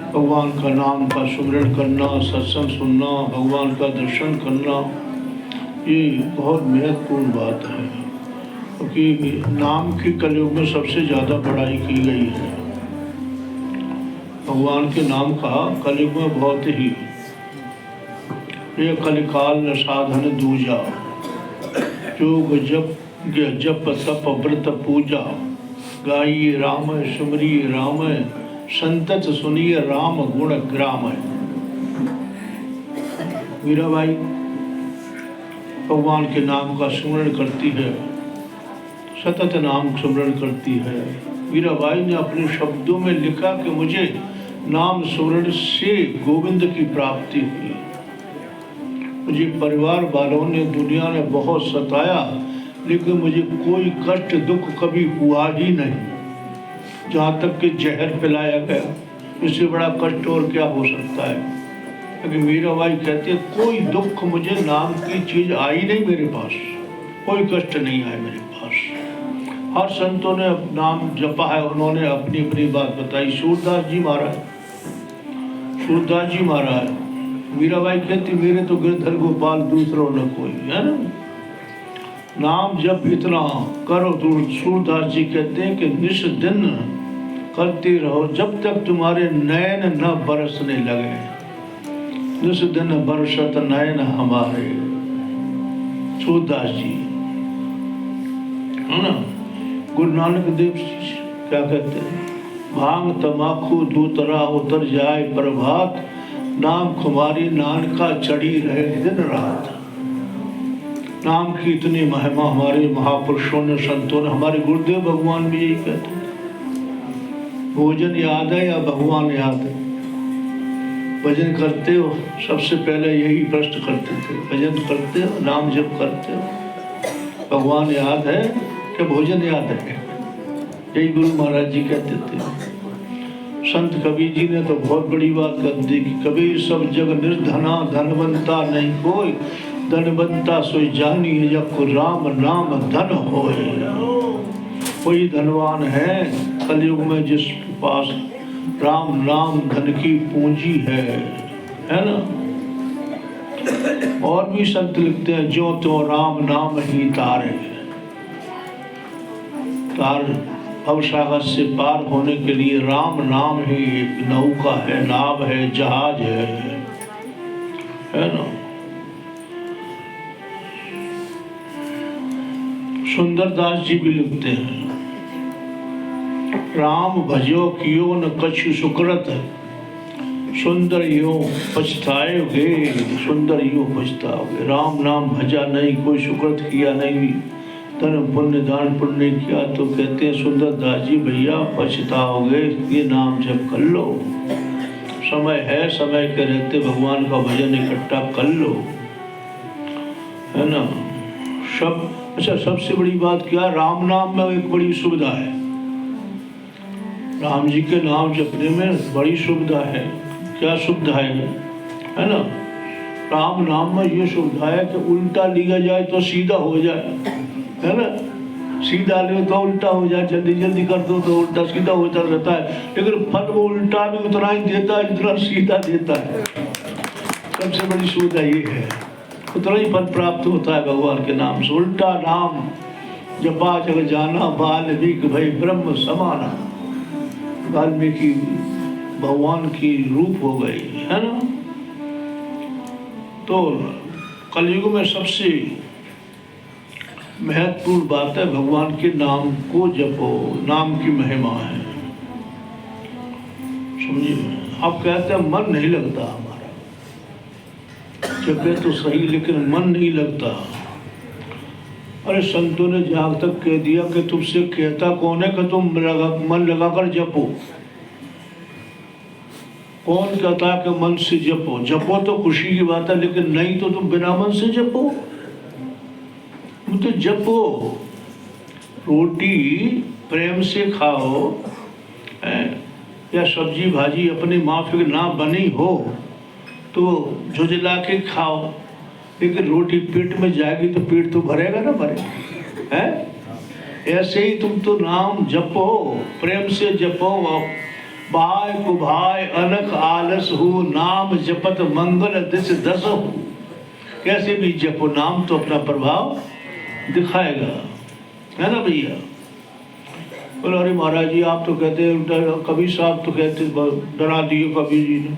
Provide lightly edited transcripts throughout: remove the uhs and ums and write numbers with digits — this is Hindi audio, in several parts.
भगवान का नाम का सुमिरन करना, सत्संग सुनना, भगवान का दर्शन करना, ये बहुत महत्वपूर्ण बात है, क्योंकि नाम की कलयुग में सबसे ज़्यादा बड़ाई की गई है। भगवान के नाम का कलयुग में बहुत ही, ये कलिकाल न साधन दूजा, जोग जप तप व्रत पूजा, गाइए राम सुमरिए राम, संतत सुनिए राम गुण ग्राम। मीराबाई भगवान के नाम का स्मरण करती है, सतत नाम स्मरण करती है। मीराबाई ने अपने शब्दों में लिखा कि मुझे नाम स्मरण से गोविंद की प्राप्ति हुई। मुझे परिवार वालों ने, दुनिया ने बहुत सताया, लेकिन मुझे कोई कष्ट दुख कभी हुआ ही नहीं, जहाँ तक कि जहर पिलाया गया। इससे बड़ा कष्ट और क्या हो सकता है। लेकिन मीराबाई कहती है कोई दुख मुझे नाम की चीज आई नहीं मेरे पास, कोई कष्ट नहीं आया मेरे पास। हर संतों ने नाम जपा है, उन्होंने अपनी अपनी बात बताई। सूरदास जी महाराज, मीराबाई कहती मेरे तो गिरधर गोपाल दूसरों न कोई, है ना। नाम जब इतना करो तो सूरदास जी कहते हैं कि निस दिन करते रहो जब तक तुम्हारे नयन न बरसने लगे। निस दिन बरसत नयन हमारे, सूरदास जी, है ना। गुरु नानक देव क्या कहते हैं, भांग तमाकू दूतरा उतर जाए प्रभात, नाम खुमारी नानका चढ़ी रहे दिन रात। नाम की इतनी महिमा हमारे महापुरुषों ने, संतों ने, हमारे गुरुदेव भगवान भी यही कहते हैं, भोजन याद है या भगवान याद है। भजन करते हो, सबसे पहले यही प्रश्न करते थे, भजन करते हो, नाम जप करते हो, भगवान याद है कि भोजन याद है। यही गुरु महाराज जी कहते थे। संत कबीर जी ने तो बहुत बड़ी बात कर दी कि कबीर सब जग निर्धना, धनवंता नहीं कोई, धनवंता सोई जानी जब राम नाम धन होए। कोई धनवान है कलयुग में जिसके पास राम नाम धन की पूंजी है ना। और भी संत लिखते हैं, जो तो राम नाम ही तार भवसागर से पार होने के लिए राम नाम ही एक नौका है, नाव है, जहाज है ना। सुंदरदास जी भी लिखते हैं, राम भजो कियो न कछु सुकृत, सुंदर यो पछताओगे, सुंदर यो पछताओगे। राम नाम भजा नहीं, कोई सुकृत किया नहीं, धन पुण्य दान पुण्य नहीं किया, तो कहते हैं सुंदरदास जी भैया पछताओगे, ये नाम जप कर लो। समय है, समय के रहते भगवान का भजन इकट्ठा कर लो, है ना। अच्छा, सबसे बड़ी बात क्या, राम नाम में एक बड़ी सुविधा है। राम जी के नाम जपने में बड़ी सुविधा है। क्या सुविधा है ना। राम नाम में ये सुविधा है कि उल्टा लिया जाए तो सीधा हो जाए, है ना। सीधा ले तो उल्टा हो जाए, जल्दी जल्दी कर दो तो उल्टा सीधा होता रहता है, लेकिन फल वो उल्टा भी उतना ही देता है जितना सीधा देता है। सबसे बड़ी सुविधा ये है, उतना ही फल प्राप्त होता है भगवान के नाम से। उल्टा नाम जपा जग जाना, वाल्मीकि भई ब्रह्म समाना। वाल्मीकि भगवान की रूप हो गई, है ना। तो कलयुग में सबसे महत्वपूर्ण बात है भगवान के नाम को जपो, नाम की महिमा है, समझिए। आप कहते हैं मन नहीं लगता हमारा, जपे तो सही लेकिन मन नहीं लगता। अरे संतों ने जहाँ तक कह दिया कि तुमसे कहता कौन है कि तुम मन लगाकर जपो। कौन कहता है कि मन से जपो? जपो तो खुशी की बात है, लेकिन नहीं तो तुम बिना मन से जपो। तो जपो, रोटी प्रेम से खाओ, या सब्जी भाजी अपनी माफिक ना बनी हो तो झुझला के खाओ, लेकिन रोटी पेट में जाएगी तो पेट तो भरेगा ना, भरेगा है। ऐसे ही तुम तो नाम जपो, प्रेम से जपो, बाय कुभाय अनक आलस हो, नाम जपत मंगल दिस दस हो। कैसे भी जपो नाम तो अपना प्रभाव दिखाएगा, है ना भैया। बोले अरे महाराज जी आप तो कहते हैं, कभी साहब तो कहते डरा दिए कभी जी ने,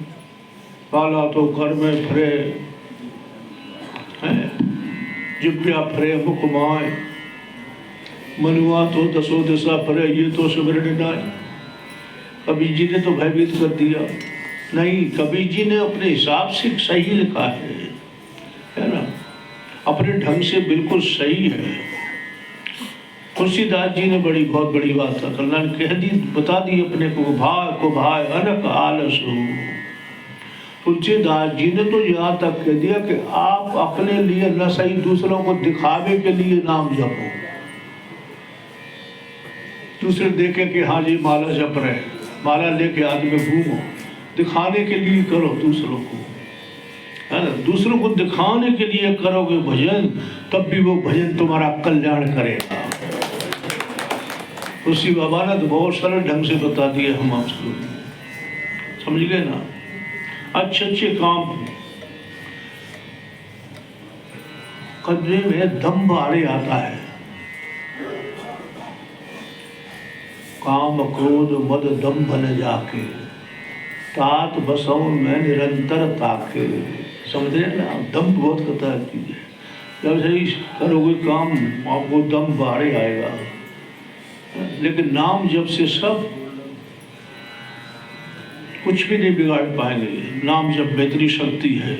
काला तो घर में फरे है, जिब्या फरे मुख माए, मनुआ तो दसों दिशा फरे, ये तो सुमिरन नाय। कबीर जी ने तो भयभीत कर दिया। नहीं, कबीर जी ने अपने हिसाब से सही लिखा है ना, अपने ढंग से बिल्कुल सही है। तुलसीदास जी ने बहुत बड़ी बात कल्याण कह दी, बता दी अपने को भाई अनक आलस हो। तुलसीदास जी ने तो यहाँ तक कह दिया कि आप अपने लिए न सही, दूसरों को दिखावे के लिए नाम जपो। दूसरे देखे कि हाँ जी माला जप रहे, माला लेके आदमी घूमो, दिखाने के लिए करो दूसरों को, है ना। दूसरों को दिखाने के लिए करोगे भजन, तब भी वो भजन तुम्हारा कल्याण करेगा। तुलसी बाबा ने तो बहुत सरल ढंग से बता दिया, हम आपको समझ गए ना। अच्छे काम करने में दम भारी आता है। काम क्रोध मद दम्भ न जाके, तात बसों में निरंतर ताके। समझ रहे ना, दम बहुत खतरा चीज है। जब सही करोगे काम आपको दम भारी आएगा। लेकिन नाम जब से सब कुछ भी नहीं बिगाड़ पाएंगे। नाम जब बेहतरी शक्ति है।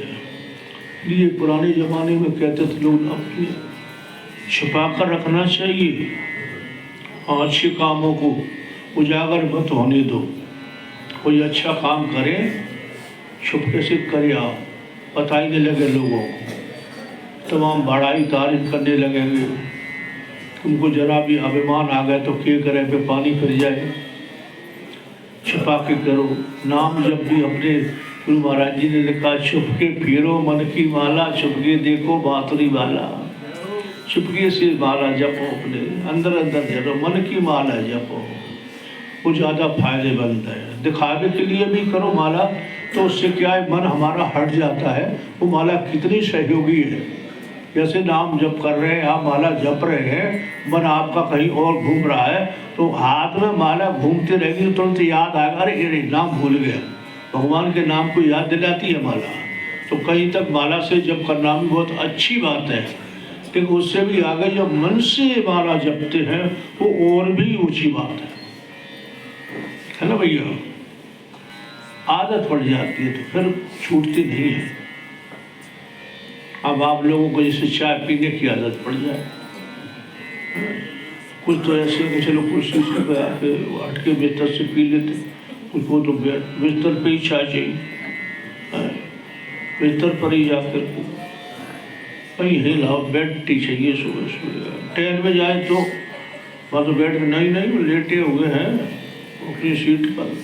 ये पुराने जमाने में कहते थे लोग, अपने छुपा कर रखना चाहिए, अच्छे कामों को उजागर मत होने दो। कोई अच्छा काम करे छुपके से करे, आप पता ही नहीं लगे लोगों को, तमाम बड़ाई तारीफ करने लगेंगे। तुमको जरा भी अभिमान आ गए तो के करे पे पानी फिर जाए। छुपा के करो नाम। जब भी अपने गुरु महाराज जी ने लिखा, छुपके फिरो मन की माला, छुपके देखो बातुरी वाला। छुपके से माला जपो, अपने अंदर अंदर जपो, मन की माला जपो, वो ज़्यादा फायदेमंद है। दिखावे के लिए भी करो माला तो उससे क्या है, मन हमारा हट जाता है। वो माला कितनी सहयोगी है। जैसे नाम जप कर रहे हैं आप, माला जप रहे हैं, मन आपका कहीं और घूम रहा है, तो हाथ में माला घूमती रहेगी तो तुरंत याद आएगा, अरे ये नाम भूल गया। भगवान के नाम को याद दिलाती है माला। तो कहीं तक माला से जप करना भी बहुत अच्छी बात है, लेकिन उससे भी आगे जब मन से माला जपते हैं वो और भी ऊंची बात है ना भैया। आदत पड़ जाती है तो फिर छूटती नहीं है। अब आप लोगों को जैसे चाय पीने की आदत पड़ जाए, कुछ तो ऐसे कि चलो कुर्सी से आके हट के बिस्तर से पी लेते, कुछ को तो बिस्तर पे ही चाय चाहिए, बिस्तर पर ही जाकर कहीं हिलाओ, बेड टी चाहिए सुबह सुबह। ट्रेन में जाए तो वहाँ तो बैठ नहीं वो लेटे हुए हैं अपनी सीट पर,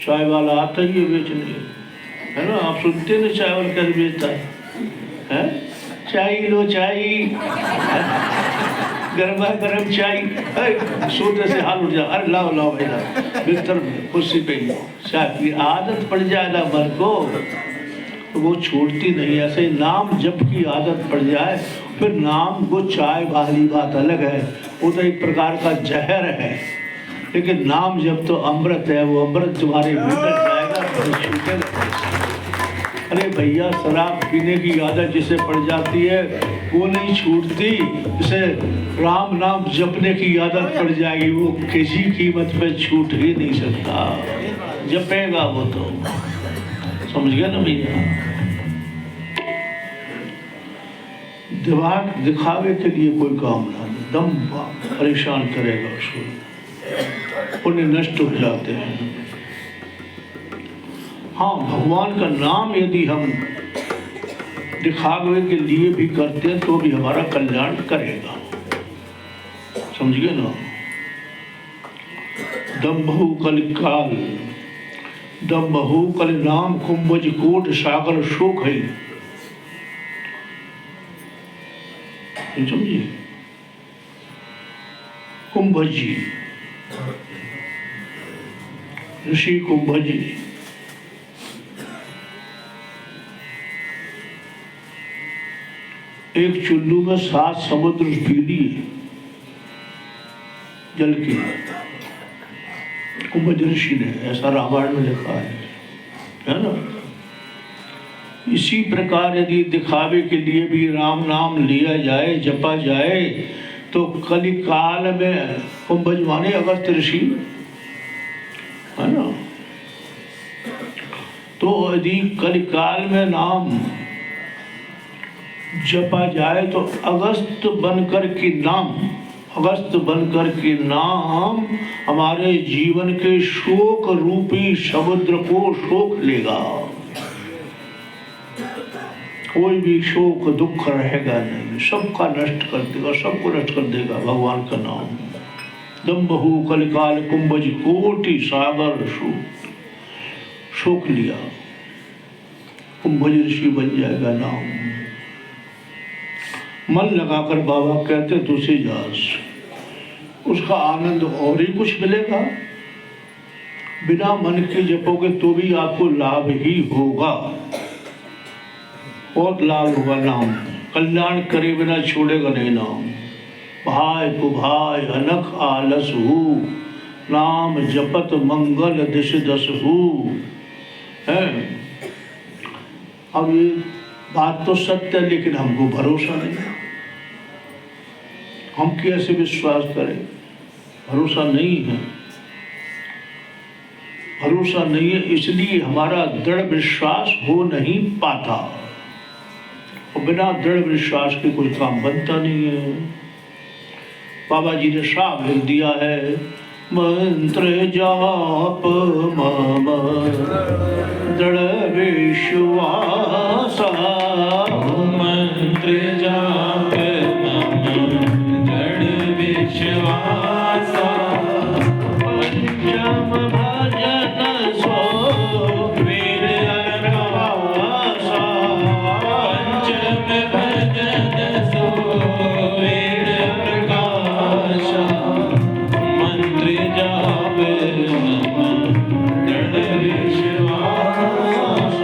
चाय वाला आता ही है बेचने, है ना। आप सुनते ना चाय वाला कैसे बेचता है, चाय लो चाय, गर्मा गर्म चाय, सोते से हाल उठ जा, अरे लाओ लाओ भाई लाओ, बिस्तर में कुर्सी पे ही चाय की आदत पड़ जाए ना मन को तो वो छूटती नहीं। ऐसे नाम जप की आदत पड़ जाए फिर नाम वो चाय वाली बात अलग है, वो तो एक प्रकार का जहर है, लेकिन नाम जब तो अमृत है, वो अमृत तुम्हारे भीतर जाएगा तो छूटेगा। अरे भैया शराब पीने की आदत जिसे पड़ जाती है वो नहीं छूटती, जिसे राम नाम जपने की आदत पड़ जाएगी वो किसी कीमत पे छूट ही नहीं सकता, जपेगा वो तो। समझ गया ना भैया। दिमाग दिखावे के लिए कोई काम ना, दम परेशान करेगा उसको, पुण्य नष्ट हो जाते हैं। हाँ, भगवान का नाम यदि हम दिखावे के लिए भी करते हैं तो भी हमारा कल्याण करेगा। समझ गए ना। दम्भु कल काल, दम्भु कल नाम कुंभज कोट सागर शोक है। समझिए, कुंभज जी ऋषि कुंभज एक चुल्लू में 7 समुद्र पी लिए जल के, कुंभज ऋषि ने, ऐसा रामायण में लिखा है ना। इसी प्रकार यदि दिखावे के लिए भी राम नाम लिया जाए, जपा जाए, तो कलिकाल में कुंभज माने अगस्त ऋषि, है ना। तो यदि कलिकाल में नाम जपा जाए तो अगस्त बनकर के नाम हमारे जीवन के शोक रूपी समुद्र को सोख लेगा। कोई भी शोक दुख रहेगा नहीं, सबका नष्ट कर देगा, सबको नष्ट कर देगा भगवान का नाम। दम्बहु कलिकाल कुंभज कोटि सागर सोख लिया, कुंभज ऋषि बन जाएगा नाम। मन लगाकर बाबा कहते तुलसीदास, उसका आनंद और ही कुछ मिलेगा। बिना मन के जपोगे तो भी आपको लाभ ही होगा, बहुत लाभ होगा। नाम कल्याण करे बिना छोड़ेगा नहीं नाम। भाई कुभाई अनख आलस हु, नाम जपत मंगल दिश दस हु। है अब ये बात तो सत्य है, लेकिन हमको भरोसा नहीं है। हम कैसे विश्वास करें? भरोसा नहीं है, भरोसा नहीं है, इसलिए हमारा दृढ़ विश्वास हो नहीं पाता। और बिना दृढ़ विश्वास के कोई काम बनता नहीं है। बाबा जी ने साफ लिख दिया है, मंत्र जाप मम दृढ़ विश्वास, मंत्र जाप मम दृढ़ विश्वास, पंचम भजन सो वीर प्रकाश, पंचम भजन सो वीर प्रकाश, मंत्र जाप मम दृढ़ विश्वास।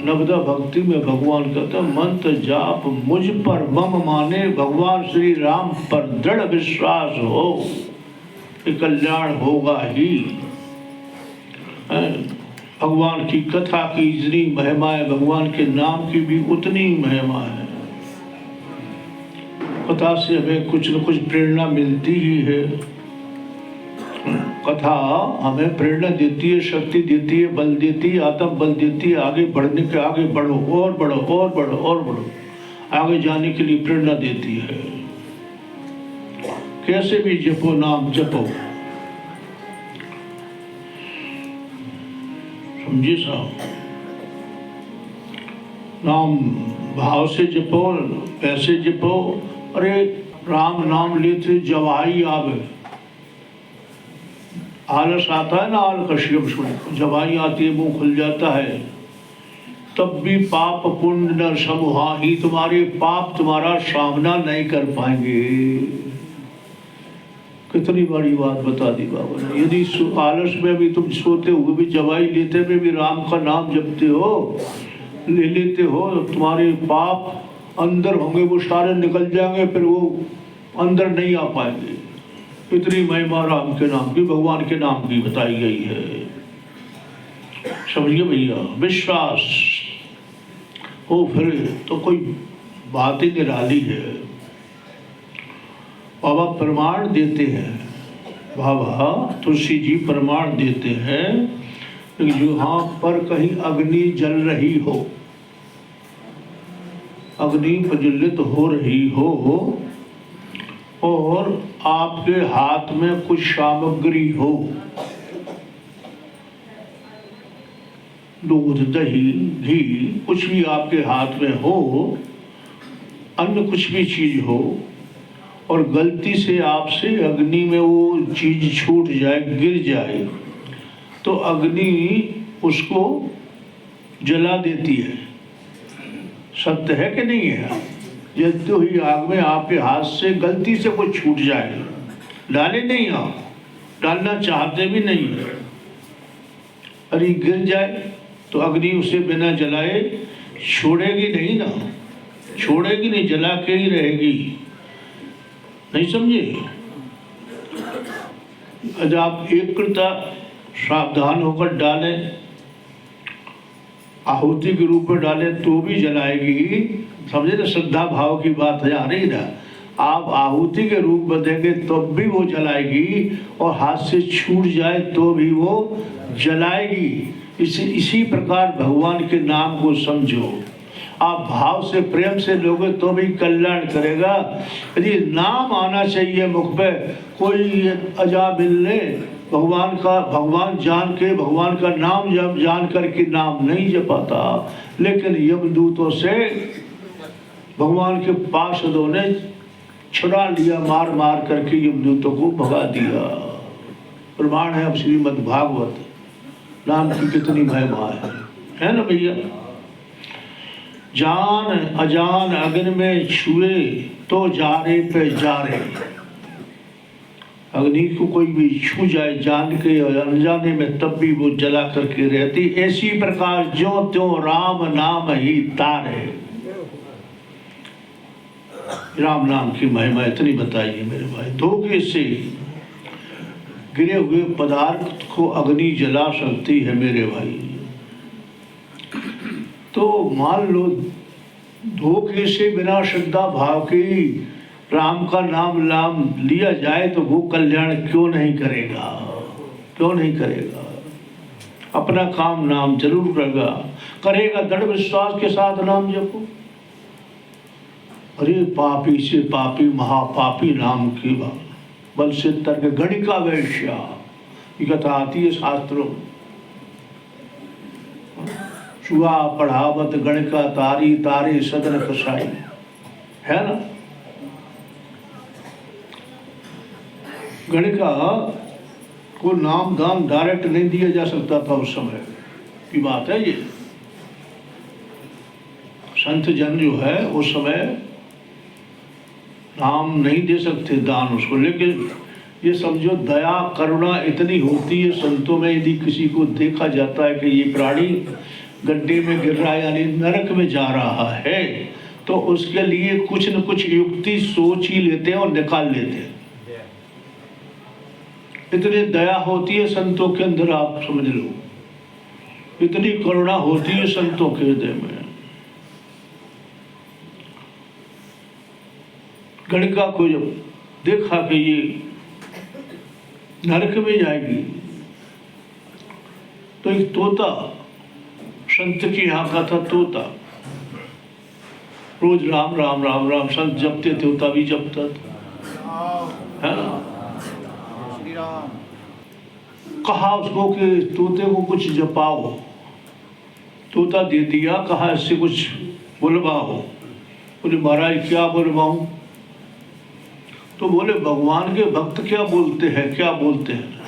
नवदा भक्ति में भगवान कहता मंत्र जाप मुझ पर मम माने, भगवान श्री राम पर दृढ़ विश्वास हो कि कल्याण होगा ही। भगवान की कथा की जितनी महिमा है, भगवान के नाम की भी उतनी महिमा है। कथा से हमें कुछ न कुछ प्रेरणा मिलती ही है। कथा हमें प्रेरणा देती है, शक्ति देती है, बल देती है, आत्म बल देती है, आगे बढ़ने के, आगे बढ़ो और बढ़ो और बढ़ो और बढ़ो, आगे जाने के लिए प्रेरणा देती है। कैसे भी जपो, नाम जपो, समझिए साहब। नाम भाव से जपो, पैसे जपो। अरे राम नाम लेते जवाई आवे, आलस आता है ना, आलकशियम जवाई आती है, मुंह खुल जाता है, तब भी पाप पुण्य न समूहा ही, तुम्हारे पाप तुम्हारा सामना नहीं कर पाएंगे। कितनी बड़ी बात बता दी बाबा ने। यदि आलस में भी तुम सोते हुए भी, जवाई लेते हुए भी राम का नाम जपते हो, ले लेते हो, तो तुम्हारे पाप अंदर होंगे, वो सारे निकल जाएंगे, फिर वो अंदर नहीं आ पाएंगे। इतनी महिमा राम के नाम की, भगवान के नाम की बताई गई है। समझिए भैया, विश्वास हो फिर तो कोई बात ही निराली है। बाबा प्रमाण देते हैं, बाबा तुलसी जी प्रमाण देते हैं कि जहाँ पर कहीं अग्नि जल रही हो, अग्नि प्रज्वलित हो रही हो और आपके हाथ में कुछ सामग्री हो, दूध दही घी कुछ भी आपके हाथ में हो, अन्य कुछ भी चीज हो, और गलती से आपसे अग्नि में वो चीज छूट जाए, गिर जाए, तो अग्नि उसको जला देती है। सत्य है कि नहीं है? जलते हुई आग में आपके हाथ से गलती से कुछ छूट जाए, डाले नहीं, आप डालना चाहते भी नहीं। अरे गिर जाए तो अग्नि उसे बिना जलाए छोड़ेगी नहीं ना, छोड़ेगी नहीं, जला के ही रहेगी। नहीं समझे? यदि आप एक कृता सावधान होकर डालें, आहुति के रूप में डालें तो भी जलाएगी। समझे ना, श्रद्धा भाव की बात है आ रही ना। आप आहुति के रूप में देंगे तब भी वो जलाएगी, और हाथ से छूट जाए तो भी वो जलाएगी। इसी प्रकार भगवान के नाम को समझो। आप भाव से प्रेम से लोगे तो भी कल्याण करेगा। यदि नाम आना चाहिए मुख पे, कोई अजा मिलने भगवान का, भगवान जान के भगवान का नाम जब जान करके नाम नहीं जपाता, लेकिन यमदूतों से भगवान के पार्षदों ने छुड़ा लिया, मार मार करके यमदूतों को भगा दिया। प्रमाण है अब श्रीमद् भागवत नाम की कितनी महिमा है ना भैया। जान अजान अग्नि में छुए तो जारे पे जारे। अग्नि को कोई भी छू जाए जान के और अनजाने में, तब भी वो जला करके रहती। ऐसी प्रकार ज्यों त्यों राम नाम ही तारे। राम नाम की महिमा इतनी बताइए मेरे भाई। धोखे से गिरे हुए पदार्थ को अग्नि जला सकती है मेरे भाई। तो मान लो धोखे से बिना श्रद्धा भाव की राम का नाम लिया जाए तो वो कल्याण क्यों नहीं करेगा, क्यों नहीं करेगा? अपना काम नाम जरूर करेगा दृढ़ विश्वास के साथ नाम जपो। अरे पापी से पापी महापापी नाम की बल से तर्क गणिका वैश्या, ये कथा आती है शास्त्रों। चुहा पढ़ावत गणिका तारी, तारे सदन कसाई, है ना। गणिका को नाम दान डायरेक्ट नहीं दिया जा सकता था उस समय की बात है ये। संत जन जो है उस समय नाम नहीं दे सकते दान उसको, लेकिन ये समझो दया करुणा इतनी होती है संतों में। यदि किसी को देखा जाता है कि ये प्राणी गड्ढे में गिर रहा है यानी नरक में जा रहा है, तो उसके लिए कुछ न कुछ युक्ति सोच ही लेते हैं और निकाल लेते हैं। इतनी दया होती है संतों के अंदर, आप समझ लो, इतनी करुणा होती है संतों के हृदय में। गणिका को जब देखा कि ये नरक में जाएगी, तो एक तोता, संत की यहाँ का था तोता, रोज राम राम राम राम संत जपते, तोता भी जपता था, है ना। कहा उसको कि तोते को कुछ जपाओ, तोता दे दिया। कहा इससे कुछ बुलवाओ। बोले महाराज क्या बुलवाऊं? तो बोले भगवान के भक्त क्या बोलते हैं, क्या बोलते हैं?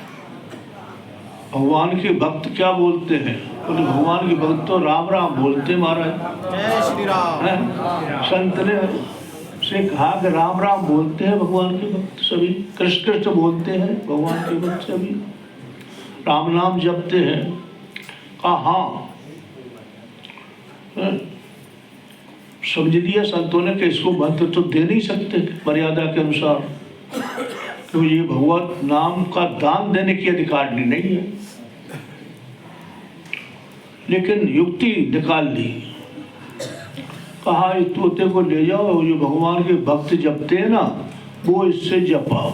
भगवान के भक्त क्या बोलते हैं? बोले भगवान के भक्त तो राम राम बोलते महाराज। जय श्री राम। संत ने से कहा कि राम राम बोलते हैं भगवान के भक्त सभी, कृष्ण कृष्ण बोलते हैं भगवान के भक्त सभी, राम नाम जपते हैं। कहा हाँ। समझ लिया संतों ने कि इसको मंत्र तो दे नहीं सकते मर्यादा के अनुसार, तो ये भगवत नाम का दान देने की अधिकार नहीं है। लेकिन युक्ति निकाल ली। कहा इस तोते को ले जाओ, जो भगवान के भक्त जपते हैं ना वो इससे जपाओ।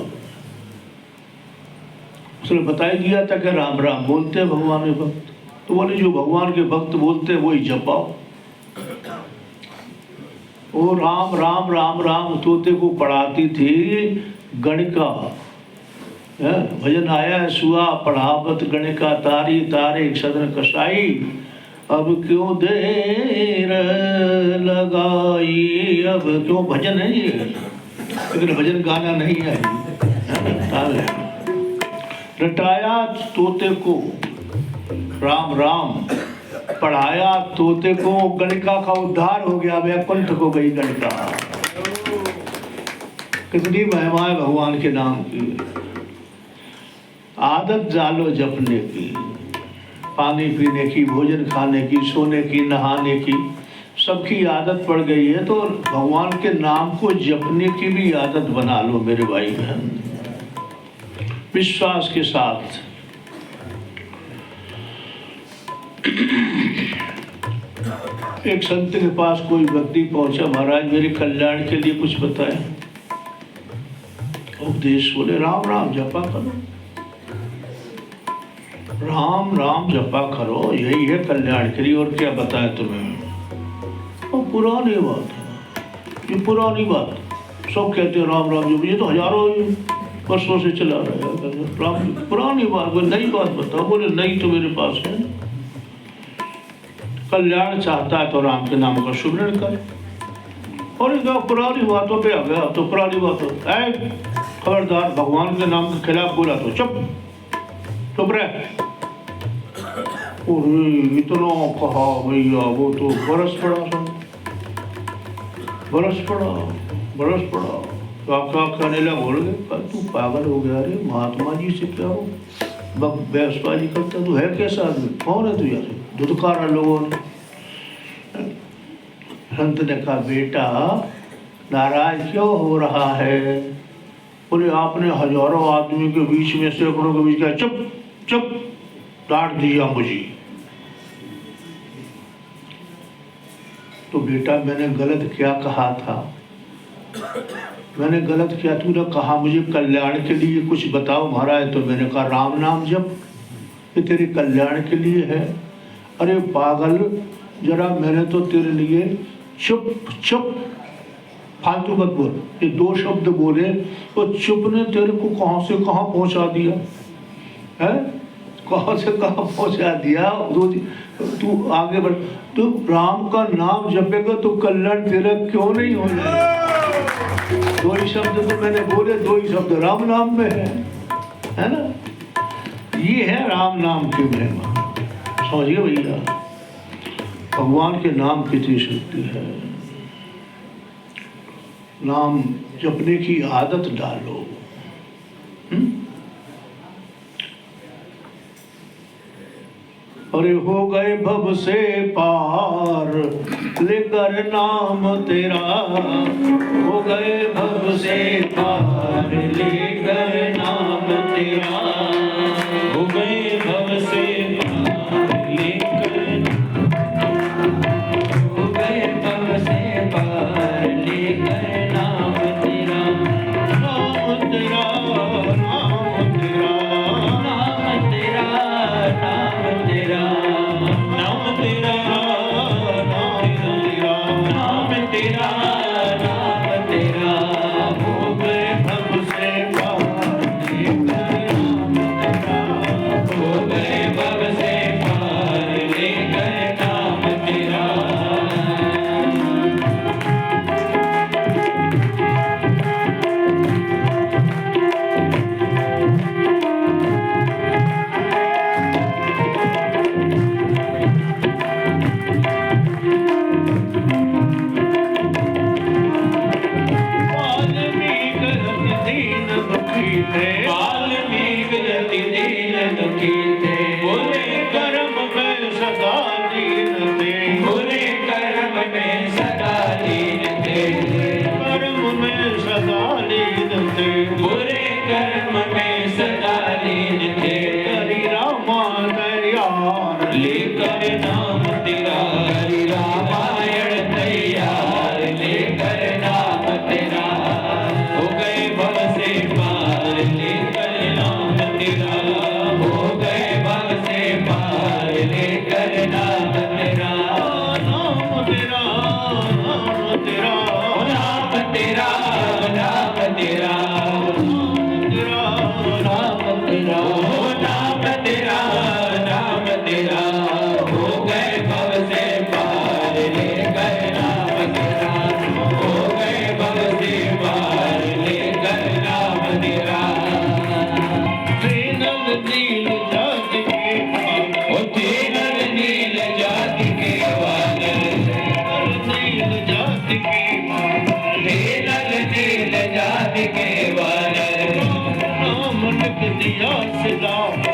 उसने बता ही दिया था कि राम राम बोलते हैं भगवान के भक्त, तो बोले जो भगवान के भक्त बोलते हैं वही जपाओ। वो राम राम राम राम तोते को पढ़ाती थी गणिका। भजन आया है, सुआ पढ़ावत गणिका तारी, तारे सदन कसाई, अब क्यों देर लगाई। अब क्यों भजन है ये, लेकिन भजन गाना नहीं है। रटाया तोते को राम राम, पढ़ाया तोते को, गणिका का उद्धार हो गया, वैकुंठ को गई गणिका। कितनी महिमा है भगवान के नाम की। आदत डालो जपने की, पानी पीने की, भोजन खाने की, सोने की, नहाने की, सबकी आदत पड़ गई है, तो भगवान के नाम को जपने की भी आदत बना लो मेरे भाई बहन, विश्वास के साथ। एक संत के पास कोई व्यक्ति पहुंचा, महाराज मेरे कल्याण के लिए कुछ बताएं। उपदेश बोले राम राम जपा करो, राम राम जपा करो, यही है कल्याण के लिए, और क्या बताएं तुम्हें। और पुरानी बात है, ये पुरानी बात, सब कहते हैं राम राम जप, ये तो हजारों वर्षों से चला रहा है राम, पुरानी बात, नई बात बताओ। बोले नई तो मेरे पास है, कल्याण चाहता है तो राम के नाम का सुमिरन करे। और पुरानी बातों पे आ गया, तो पुरानी बातों, खबरदार भगवान के नाम के खिलाफ बोला तो चुप रहे। इतना कहा भैया, वो तो बरस पड़ा क्या कहने लगा, बोल गए तू पागल हो गया रे, महात्मा जी से क्या हो बहसबाजी करता, तू है कैसा आदमी, कौन है तू यार, धुतकारा लोगों ने। संत ने कहा बेटा नाराज क्यों हो रहा है। बोले आपने हजारों आदमी के बीच में, सैकड़ों के बीच का चुप डांट दिया मुझे। तो बेटा मैंने गलत क्या कहा था, मैंने गलत किया, तूने कहा मुझे कल्याण के लिए कुछ बताओ महाराज, तो मैंने कहा राम नाम जप, ये तेरे कल्याण के लिए है। अरे पागल, जरा मैंने तो तेरे लिए चुप फालतू मत बोल, ये दो शब्द बोले तो चुप ने तेरे को कहां से कहां पहुंचा दिया है, कहां से कहां पहुंचा दिया। तू आगे बढ़, तू राम का नाम जपेगा तो कल्याण तेरा क्यों नहीं हो जाएगा। दो ही शब्द तो मैंने बोले, दो ही शब्द राम नाम में है ना। ये है राम नाम की महिमा, समझिए भैया, भगवान के नाम कितनी शक्ति है। नाम जपने की आदत डालो। अरे हो गए भव से पार लेकर नाम तेरा, हो गए भव से पार लेकर नाम तेरा, हो गए भव से पार लेकर, हो गए भव से पार लेकर नाम तेरा, नाम तेरा, नाम तेरा, नाम तेरा, नाम तेरा, नाम तेरा, नाम तेरा, नाम तेरा, हो गए भव से पार लेकर नाम तेरा, हो गए भव से पार लेकर नाम तेरा। वाल्मीकि अति दीन दुखी थे, बुरे कर्म में सदा लीन थे, बुरे कर्म में सदा लीन थे, कर्म में सदा लीन थे, बुरे कर्म में सदा लीन थे। हरि रामायण लेकर नाम तेरा, हरि रामायण तैयार लेकर नाम तेरा, हो गए भव से पार लेकर नाम तेरा, हो गए भव से पार लेकर नाम तेरा, नाम तेरा, नाम तेरा, नाम तेरा, नाम तेरा, नाम तेरा, नाम तेरा, नाम तेरा, हो गए भव से पार लेकर नाम तेरा, हो गए भव से पार लेकर नाम तेरा। तीनल नील जाति के वानर, ओ तीनल नील जाति के वानर, नील जाति के वानर, तीनल नील जाति के वानर, नाम लिख दिया सिला जाओ